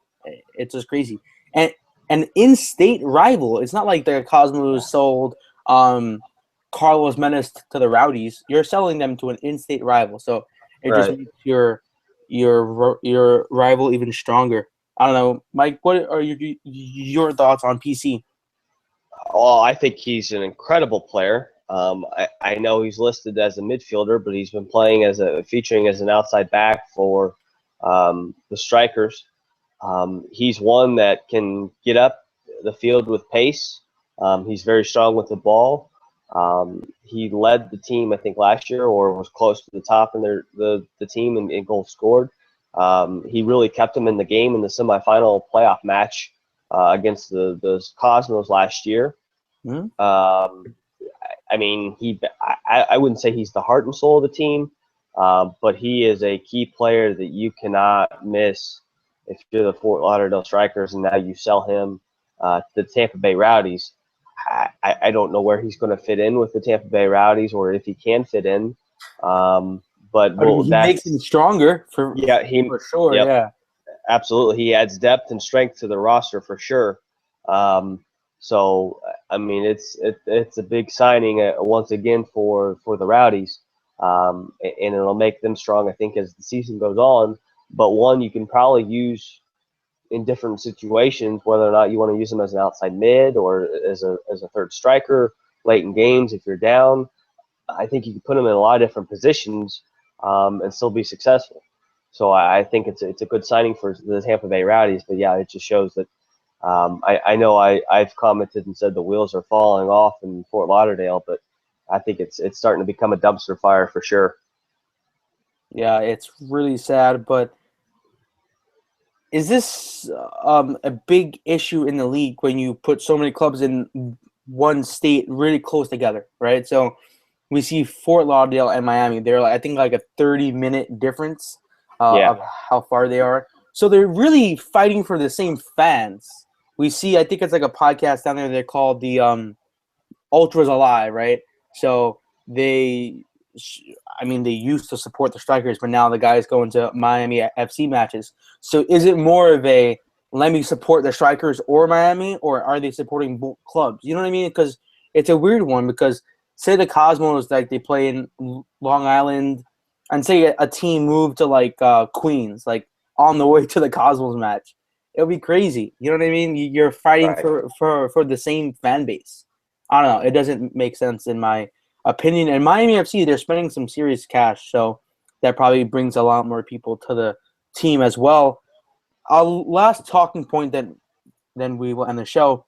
It's just crazy. And an in-state rival. It's not like the Cosmos sold Carlos Menes to the Rowdies. You're selling them to an in-state rival. So it just makes your your rival even stronger. I don't know, Mike. What are your thoughts on PC? Oh, I think he's an incredible player. I know he's listed as a midfielder, but he's been playing featuring as an outside back for the Strikers. He's one that can get up the field with pace. He's very strong with the ball. He led the team, I think, last year, or was close to the top in the team in goals scored. He really kept them in the game in the semifinal playoff match against the Cosmos last year. Hmm? I mean, I wouldn't say he's the heart and soul of the team, but he is a key player that you cannot miss if you're the Fort Lauderdale Strikers and now you sell him to the Tampa Bay Rowdies. I don't know where he's going to fit in with the Tampa Bay Rowdies or if he can fit in. But I mean, he makes him stronger for sure. Yep, Yeah. absolutely. He adds depth and strength to the roster for sure. So I mean, it's a big signing once again for the Rowdies, and it'll make them strong, I think, as the season goes on. But one you can probably use in different situations, whether or not you want to use them as an outside mid or as a third striker late in games if you're down. I think you can put them in a lot of different positions and still be successful. So I think it's a good signing for the Tampa Bay Rowdies. But yeah, it just shows that I know I've commented and said the wheels are falling off in Fort Lauderdale, but I think it's starting to become a dumpster fire for sure. Yeah, it's really sad, but is this a big issue in the league when you put so many clubs in one state really close together, right? So we see Fort Lauderdale and Miami. They're I think a 30-minute difference of how far they are. So they're really fighting for the same fans. We see, I think it's like a podcast down there. They're called the Ultras Alive, right? So they used to support the Strikers, but now the guys go into Miami FC matches. So is it more of a let me support the Strikers or Miami, or are they supporting both clubs? You know what I mean? Because it's a weird one. Because say the Cosmos, they play in Long Island, and say a team moved to Queens, on the way to the Cosmos match, it'll be crazy. You know what I mean? You're fighting for the same fan base. I don't know. It doesn't make sense in my opinion. And Miami FC, they're spending some serious cash, so that probably brings a lot more people to the team as well. Our last talking point, then we will end the show.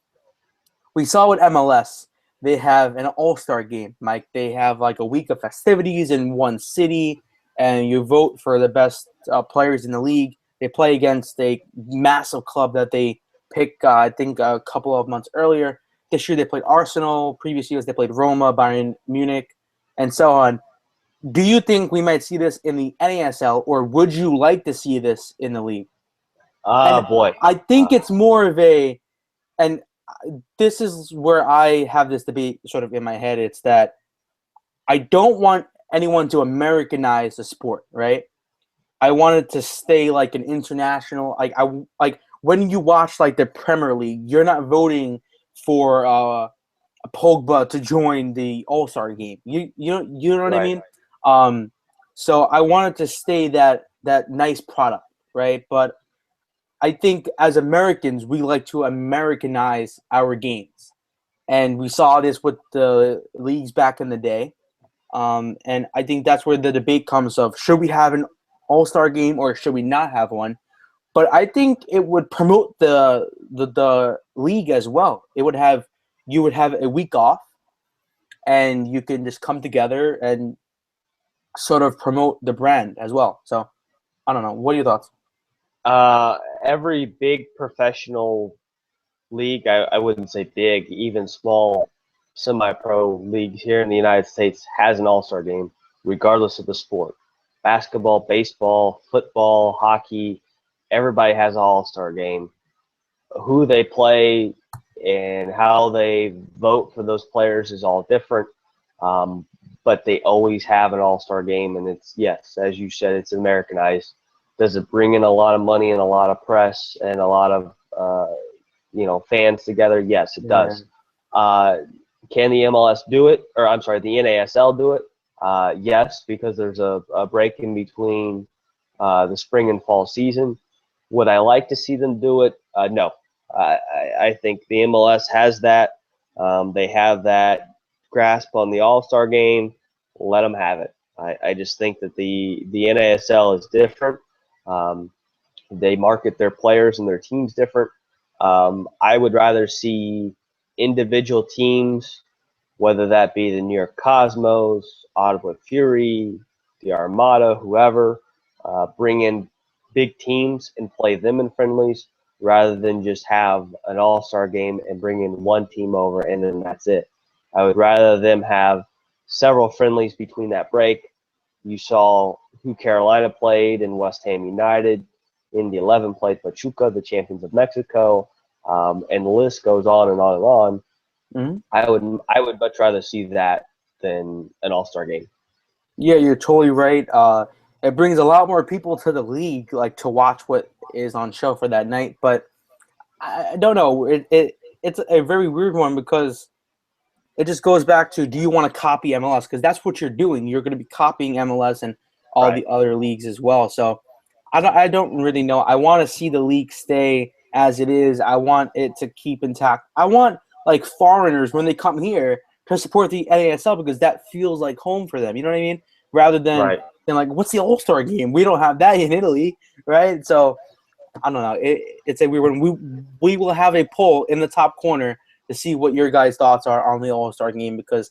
We saw with MLS, they have an AllStar Game. Mike, they have a week of festivities in one city, and you vote for the best players in the league. They play against a massive club that they pick, I think, a couple of months earlier. This year they played Arsenal. Previous years they played Roma, Bayern Munich, and so on. Do you think we might see this in the NASL, or would you like to see this in the league? Boy. I think it's more of and this is where I have this debate sort of in my head. It's that I don't want anyone to Americanize the sport, right? I want it to stay an international. When you watch the Premier League, you're not voting for Pogba to join the All-Star game. You know what I mean? So I wanted to stay that nice product, right? But I think as Americans, we like to Americanize our games. And we saw this with the leagues back in the day. And I think that's where the debate comes of, should we have an All-Star game or should we not have one? But I think it would promote the league as well. You would have a week off, and you can just come together and sort of promote the brand as well. So I don't know. What are your thoughts? Every big professional league, I wouldn't say big, even small semi-pro leagues here in the United States has an all-star game, regardless of the sport. Basketball, baseball, football, hockey, everybody has an all-star game. Who they play and how they vote for those players is all different. But they always have an all-star game, and it's, yes, as you said, it's Americanized. Does it bring in a lot of money and a lot of press and a lot of fans together? Yes, it does. Can the MLS do it? Or I'm sorry, the NASL do it? Yes, because there's a break in between the spring and fall season. Would I like to see them do it? No. I think the MLS has that. They have that grasp on the All-Star game. Let them have it. I just think that the NASL is different. They market their players and their teams different. I would rather see individual teams, whether that be the New York Cosmos, Ottawa Fury, the Armada, whoever, bring in big teams and play them in friendlies rather than just have an all-star game and bring in one team over and then that's it. I would rather them have several friendlies between that break. You saw who Carolina played in West Ham United. Indy Elevens played Pachuca, the champions of Mexico, and the list goes on and on and on. Mm-hmm. I would much rather see that than an all-star game. Yeah, you're totally right. It brings a lot more people to the league, like to watch what is on show for that night. But I don't know. It's a very weird one because it just goes back to, do you want to copy MLS? Because that's what you're doing. You're going to be copying MLS and all Right. the other leagues as well. So I don't really know. I want to see the league stay as it is. I want it to keep intact. I want like foreigners when they come here to support the NASL because that feels like home for them. You know what I mean? Rather than Right. like, what's the All-Star game? We don't have that in Italy, right? So I don't know. It's a weird one. We will have a poll in the top corner to see what your guys' thoughts are on the All-Star game because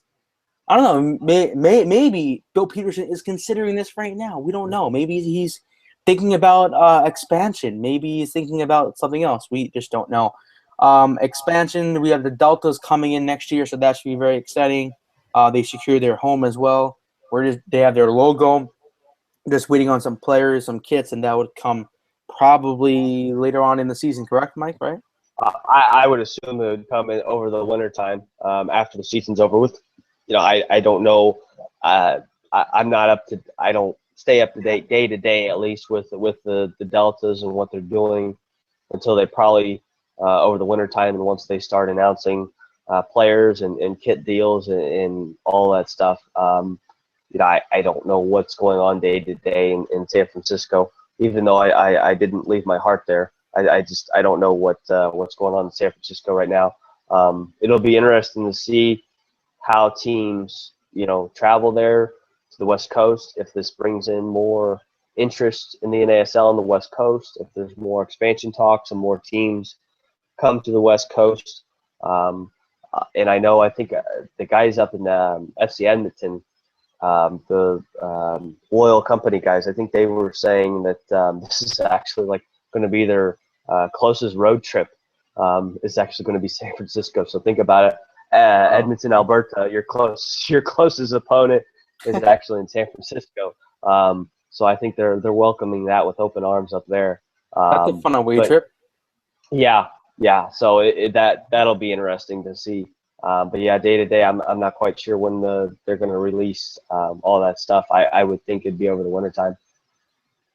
I don't know. Maybe Bill Peterson is considering this right now. We don't know. Maybe he's thinking about expansion. Maybe he's thinking about something else. We just don't know. Expansion. We have the Deltas coming in next year, so that should be very exciting. They secure their home as well. They have their logo. Just waiting on some players, some kits, and that would come probably later on in the season. Correct, Mike? Right? I would assume it would come in over the winter time after the season's over with. I don't know. I'm not up to. I don't stay up to date day to day at least with the Deltas and what they're doing until they probably over the winter time and once they start announcing players and kit deals and all that stuff. I don't know what's going on day to day in San Francisco. Even though I didn't leave my heart there, I don't know what's going on in San Francisco right now. It'll be interesting to see how teams travel there to the West Coast. If this brings in more interest in the NASL on the West Coast, if there's more expansion talks and more teams come to the West Coast, and I think the guys up in FC Edmonton. The oil company guys, I think they were saying that this is actually like going to be their closest road trip. Is actually going to be San Francisco. So think about it. Edmonton, Alberta, your closest opponent is actually in San Francisco. So I think they're welcoming that with open arms up there. That's a fun away trip. Yeah. So that'll be interesting to see. But yeah, day to day, I'm not quite sure when they're going to release all that stuff. I would think it'd be over the wintertime.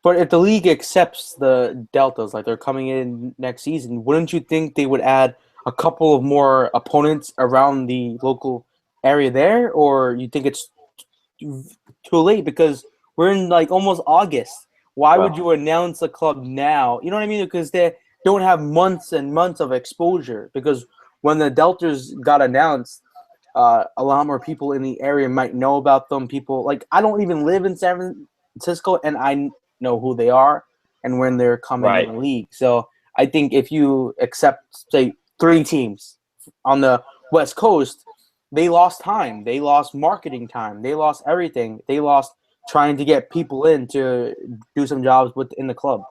But if the league accepts the Deltas, like they're coming in next season, wouldn't you think they would add a couple of more opponents around the local area there? Or you think it's too late because we're in like almost August? Why would you announce a club now? You know what I mean? Because they don't have months and months of exposure. Because when the Deltas got announced, a lot more people in the area might know about them. People like I don't even live in San Francisco, and I know who they are and when they're coming in the league. So I think if you accept, say, 3 teams on the West Coast, they lost time. They lost marketing time. They lost everything. They lost trying to get people in to do some jobs within the club.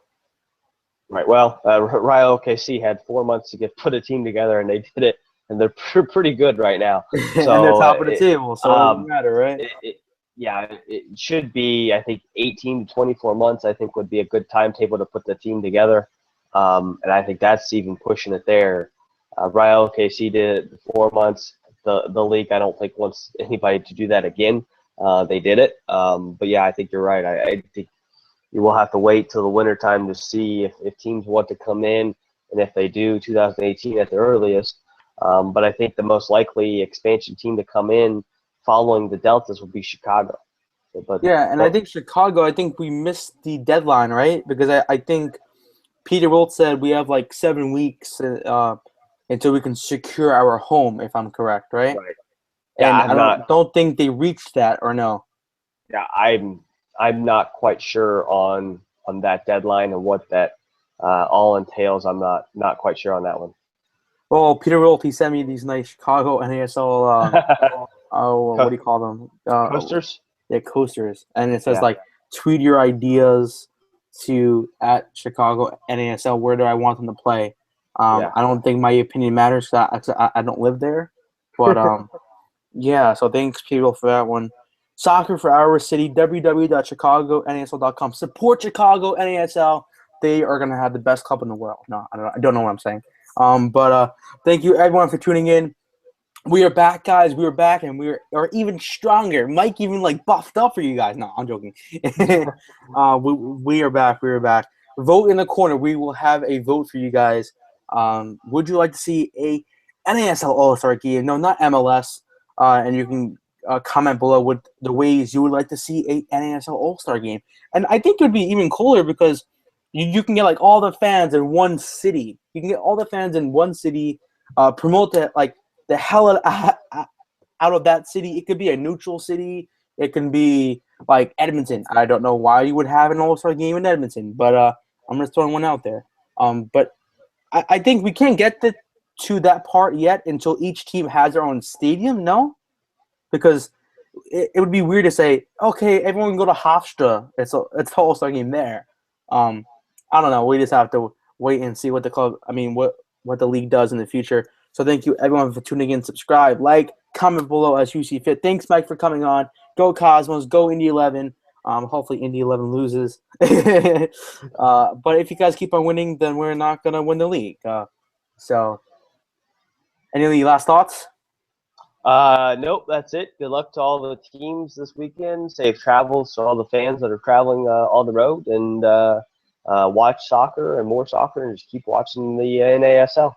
Right. Well, Rayo OKC had 4 months to put a team together, and they did it, and they're pretty good right now. So, and they're top of the table, so it doesn't matter, right? It should be, I think, 18 to 24 months, I think, would be a good timetable to put the team together. And I think that's even pushing it there. Rayo OKC did it 4 months. The league, I don't think, wants anybody to do that again. They did it. But, yeah, I think you're right. I think you will have to wait till the wintertime to see if teams want to come in, and if they do, 2018 at the earliest. But I think the most likely expansion team to come in following the Deltas would be Chicago. But Yeah, and I think Chicago, I think we missed the deadline, right? Because I think Peter Wilt said we have like 7 weeks until we can secure our home, if I'm correct, right? right. Yeah, And I'm I not. don't think they reached that, or no. Yeah, I'm not quite sure on that deadline and what that all entails. I'm not quite sure on that one. Well, Peter Wilt, he sent me these nice Chicago NASL, what do you call them? Coasters? Yeah, coasters, and it says Yeah, like tweet your ideas to at Chicago NASL. Where do I want them to play? yeah. I don't think my opinion matters. 'Cause I don't live there, but yeah. So thanks, Peter, for that one. Soccer for our city. www.chicagonasl.com. Support Chicago NASL. They are gonna have the best club in the world. No, I don't know what I'm saying. But thank you everyone for tuning in. We are back, guys. We are back, and are even stronger. Mike even like buffed up for you guys. No, I'm joking. We are back. We are back. Vote in the corner. We will have a vote for you guys. Would you like to see a NASL All-Star game? No, not MLS. And you can comment below with the ways you would like to see a NASL All-Star game. And I think it would be even cooler because you can get like all the fans in one city. You can get all the fans in one city. Promote that like the hell out of that city. It could be a neutral city. It can be like Edmonton. I don't know why you would have an All-Star game in Edmonton, but I'm just throwing one out there. But I think we can't get to that part yet until each team has their own stadium. No, because it would be weird to say, okay, everyone can go to Hofstra. It's an All-Star game there. I don't know. We just have to wait and see what the club. I mean, what the league does in the future. So thank you everyone for tuning in. Subscribe, like, comment below as you see fit. Thanks, Mike, for coming on. Go Cosmos. Go Indy 11. Hopefully Indy 11 loses. But if you guys keep on winning, then we're not gonna win the league. So, any last thoughts? Nope, that's it. Good luck to all the teams this weekend. Safe travels to all the fans that are traveling on the road, and watch soccer and more soccer, and just keep watching the NASL.